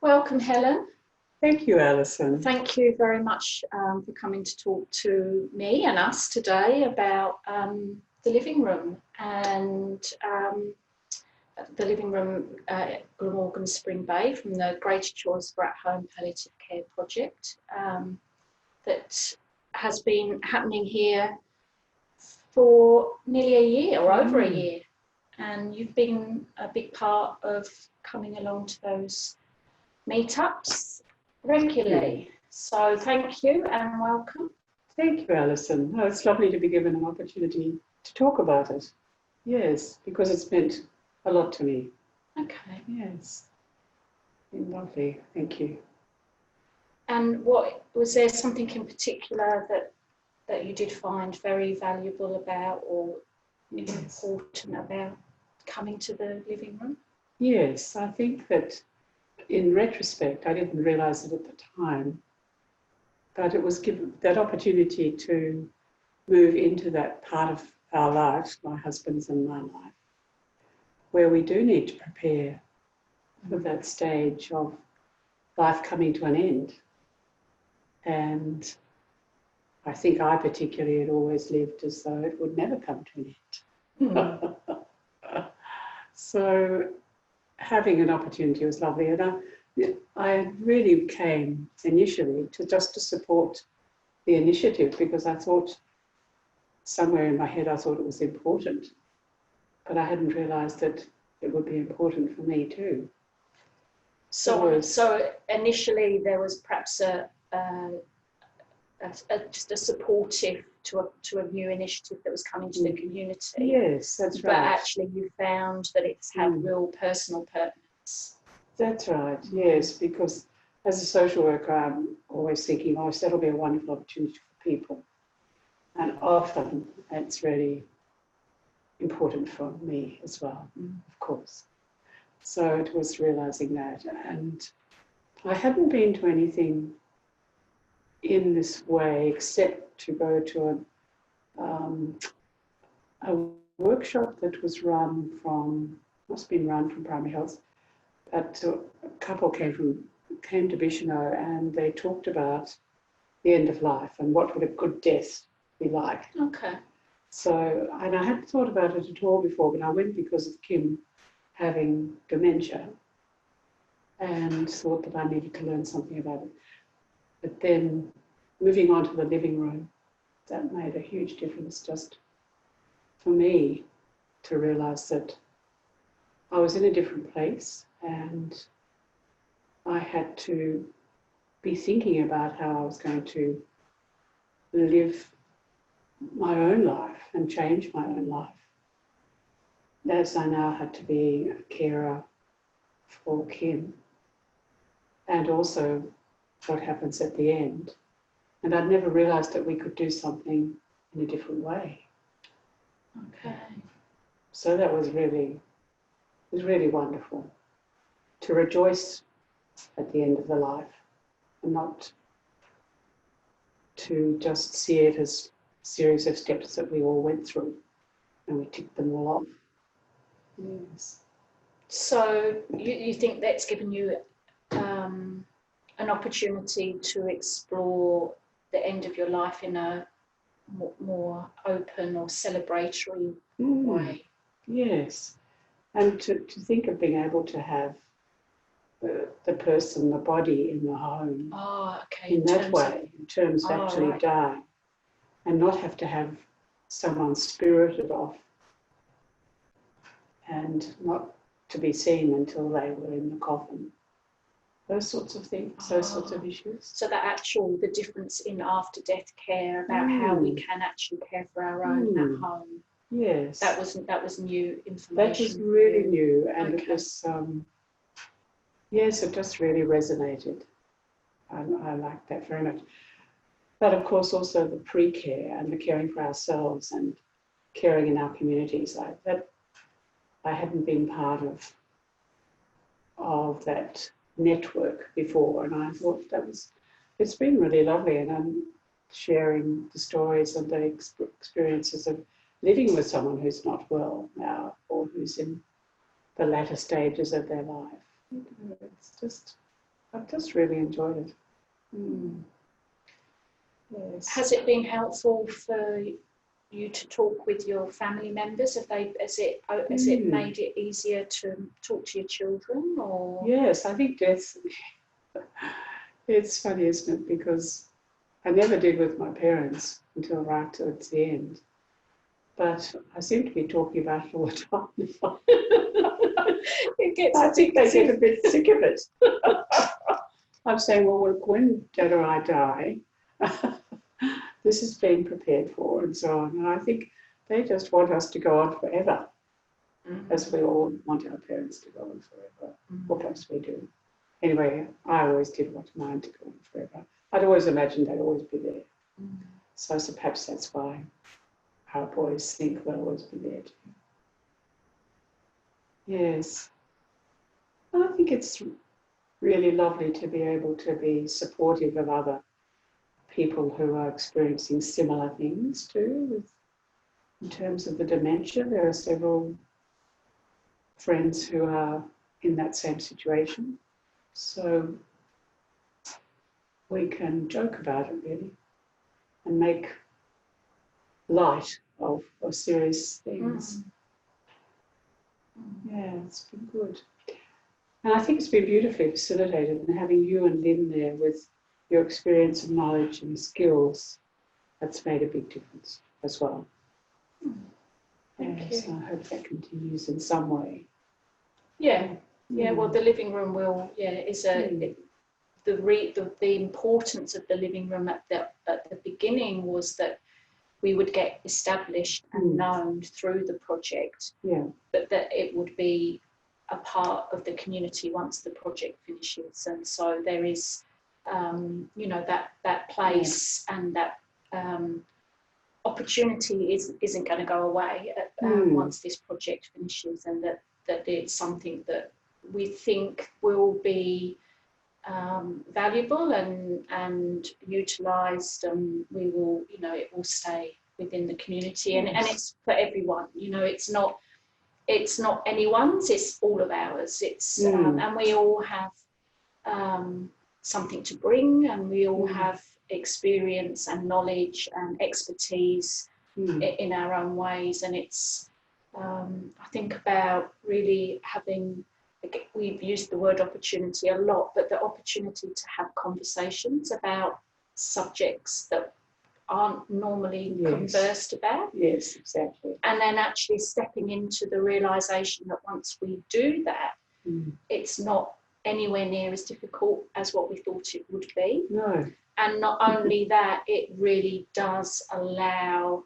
Welcome, Helen. Thank you, Alison. Thank you very much for coming to talk to me and us today about the living room and the living room at Glamorgan Spring Bay from the Greater Choice for At-Home Palliative Care project that has been happening here for nearly a year or over a year. And you've been a big part of coming along to those meetups regularly. So thank you and welcome. Thank you, Alison. Oh, it's lovely to be given an opportunity to talk about it. Yes, because it's meant a lot to me. Okay. Yes. Been lovely. Thank you. And what was there something in particular that you did find very valuable about or important about coming to the living room? Yes, I think that in retrospect, I didn't realise it at the time, but it was given that opportunity to move into that part of our lives, my husband's and my life, where we do need to prepare for that stage of life coming to an end. And I think I particularly had always lived as though it would never come to an end. So having an opportunity was lovely. And I really came initially to support the initiative because I thought somewhere in my head I thought it was important, but I hadn't realised that it would be important for me too. So initially there was perhaps just a supportive to a new initiative that was coming to the community. Yes, that's right. But actually you found that it's had real personal purpose. That's right, yes, because as a social worker, I'm always thinking, oh, that'll be a wonderful opportunity for people. And often it's really important for me as well, of course. So it was realising that. And I hadn't been to anything in this way except to go to a workshop that was must have been run from Primary Health. But a couple came to Bishano and they talked about the end of life and what would a good death be like. Okay. So, and I hadn't thought about it at all before, but I went because of Kim having dementia and thought that I needed to learn something about it. But then moving on to the living room, that made a huge difference just for me to realise that I was in a different place and I had to be thinking about how I was going to live my own life and change my own life. As I now had to be a carer for Kim and also what happens at the end. And I'd never realised that we could do something in a different way. Okay. So that was really wonderful to rejoice at the end of the life and not to just see it as a series of steps that we all went through and we ticked them all off. Yes. So you think that's given you an opportunity to explore the end of your life in a more open or celebratory way? Yes. And to think of being able to have the person, the body in the home in that way, in terms of actually dying, and not have to have someone spirited off and not to be seen until they were in the coffin. Those sorts of things, those sorts of issues. So the difference in after death care about how we can actually care for our own at home. Yes. That was new information. That was really new, and it was yes, it just really resonated. I liked that very much. But of course also the pre-care and the caring for ourselves and caring in our communities like that. I hadn't been part of that network before, and I thought it's been really lovely, and I'm sharing the stories and the experiences of living with someone who's not well now or who's in the latter stages of their life. It's just I've just really enjoyed it. Yes. Has it been helpful for you to talk with your family members? Has it made it easier to talk to your children? Or Yes, I think it's funny, isn't it? Because I never did with my parents until right towards the end. But I seem to be talking about it all the time. I think they get a bit sick of it. I'm saying, well, look, when Dad or I die, this is being prepared for and so on. And I think they just want us to go on forever, as we all want our parents to go on forever. Or perhaps we do. Anyway, I always did want mine to go on forever. I'd always imagined they'd always be there. So perhaps that's why our boys think they'll always be there too. Yes. I think it's really lovely to be able to be supportive of other people who are experiencing similar things too. In terms of the dementia, there are several friends who are in that same situation. So we can joke about it really and make light of serious things. Yeah, it's been good. And I think it's been beautifully facilitated, and having you and Lynn there with your experience and knowledge and skills, that's made a big difference as well. Thank you. So I hope that continues in some way. Yeah, well, the living room is the importance of the living room at the beginning was that we would get established and known through the project, but that it would be a part of the community once the project finishes. And so there is, that place and that opportunity isn't going to go away once this project finishes, and that it's something that we think will be valuable and utilised, and we will, it will stay within the community, and it's for everyone. It's not anyone's, it's all of ours. It's and we all have something to bring, and we all have experience and knowledge and expertise in our own ways. And it's I think about really having, we've used the word opportunity a lot, but the opportunity to have conversations about subjects that aren't normally conversed about. Yes, exactly. And then actually stepping into the realisation that once we do that, it's not anywhere near as difficult as what we thought it would be. No. And not only that, it really does allow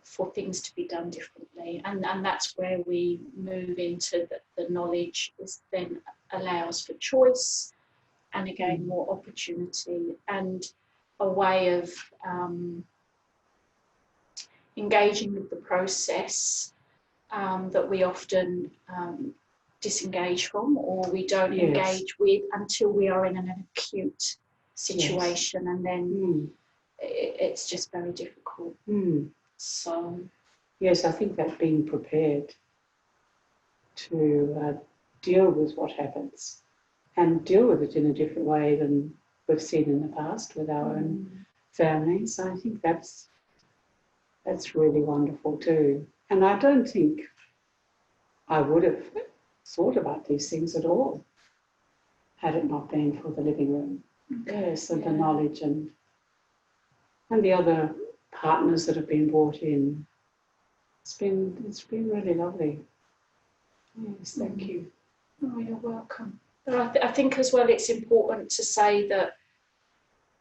for things to be done differently. And that's where we move into the knowledge is then allows for choice, and again, more opportunity and a way of engaging with the process that we often disengage from, or we don't engage with until we are in an acute situation, and then it's just very difficult. So yes, I think that being prepared to deal with what happens and deal with it in a different way than we've seen in the past with our own families, I think that's really wonderful too. And I don't think I would have thought about these things at all had it not been for the living room. Yes, and the knowledge and the other partners that have been brought in. It's been really lovely. Yes, thank you. Oh, you're welcome. But I think as well it's important to say that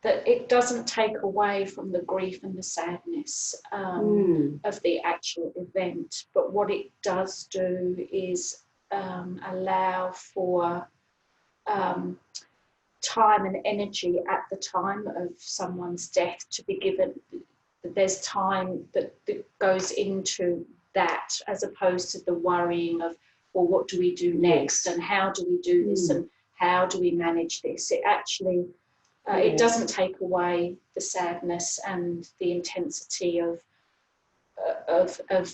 it doesn't take away from the grief and the sadness of the actual event, but what it does do is allow for time and energy at the time of someone's death to be given. There's time that goes into that, as opposed to the worrying of, well, what do we do next, and how do we do this, and how do we manage this? It actually, it doesn't take away the sadness and the intensity of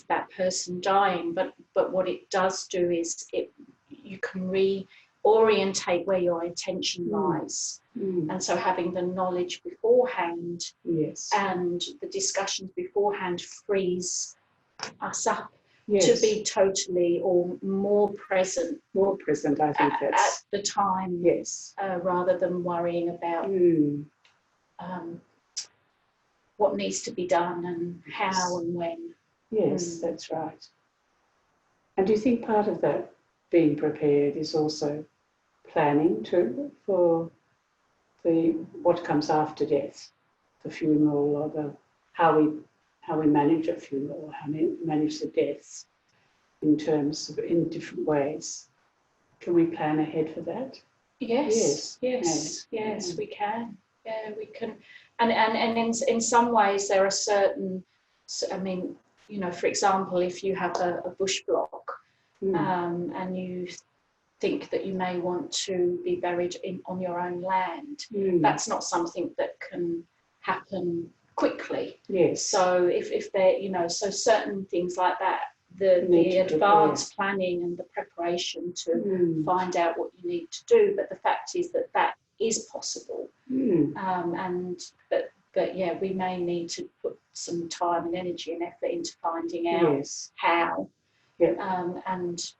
that person dying, but what it does do is you can orientate where your attention Mm. lies. Mm. And so having the knowledge beforehand Yes. and the discussions beforehand frees us up Yes. to be totally or more present. More present, I think at that's. the time, Yes. rather than worrying about Mm. what needs to be done and how and when. Yes, that's right. And do you think part of that being prepared is also planning too for what comes after death, the funeral, or the how we manage a funeral, how we manage the deaths in terms of in different ways? Can we plan ahead for that? Yes, we can. Yeah, we can. And in some ways there are certain, I mean, you know, for example, if you have a bush block and you think that you may want to be buried on your own land, that's not something that can happen quickly. Yes. So if they're, you know, so certain things like that, the advanced planning and the preparation to find out what you need to do. But the fact is that that is possible. But yeah, we may need to put some time and energy and effort into finding out how. And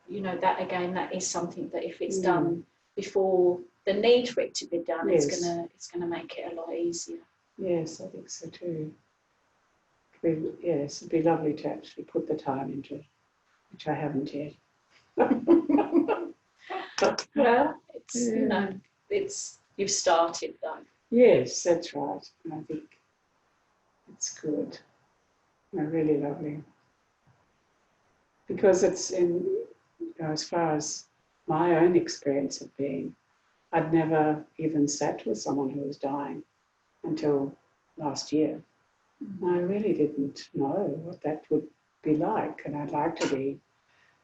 you know, that again, that is something that if it's done before the need for it to be done, it's gonna make it a lot easier. Yes, I think so too. Yes, it'd be lovely to actually put the time into it, which I haven't yet. Well, it's you know, it's you've started though. Yes, that's right. I think it's good. Really lovely. Because it's in, you know, as far as my own experience of being, I'd never even sat with someone who was dying until last year. I really didn't know what that would be like, and I'd like to be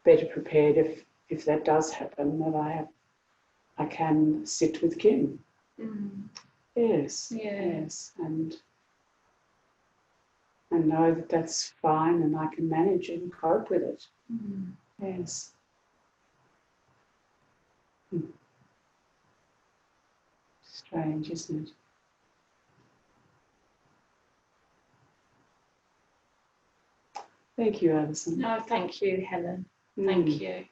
better prepared if that does happen, that I can sit with Kim. Yes, and know that that's fine and I can manage it and cope with it. Yes. Strange, isn't it? Thank you, Alison. No, thank you, Helen. Thank you.